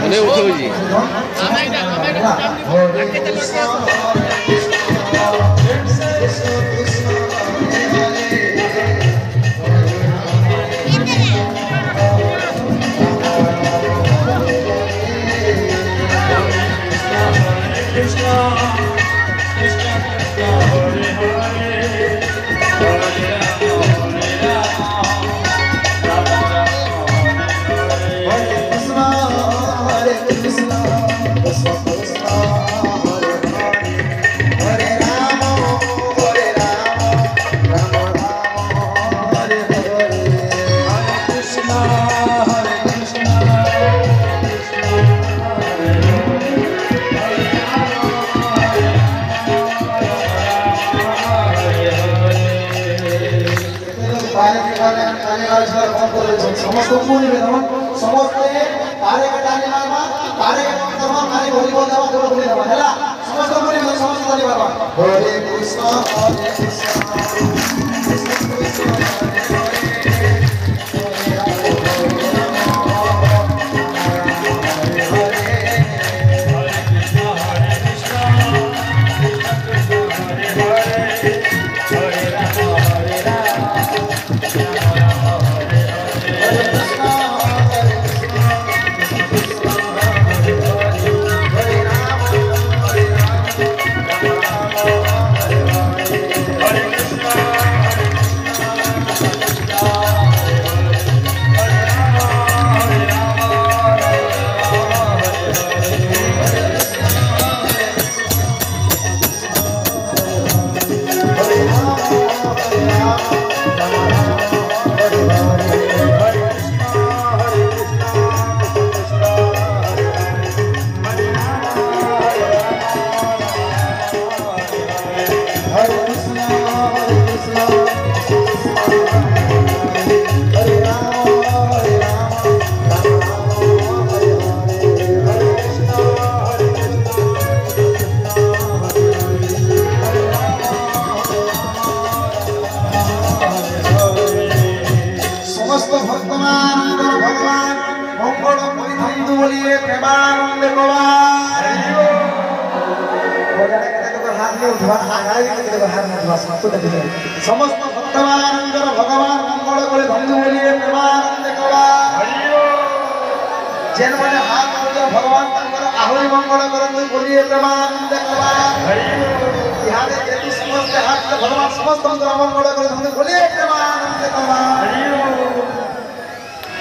মনে উঠেছি समस्त समस्त पारे का डाले मारवा पारे का करवा मारे बोली बोल दवा तो बोली दवा हैला समस्त बोली समस्त डाले मारवा हरे कृष्ण समस्त भक्तमानंदर भगवान मंगल करे धन्य बोलिए प्रेमानंद कवा जेन माने हाथ जोड़े भगवान तंकर आहुरी मंगल करन बोलिए प्रेमानंद कवा इहारे जेति समस्त हाथ भगवान समस्त मंगल करे धन्य बोलिए प्रेमानंद कवा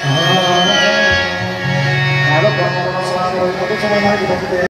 हां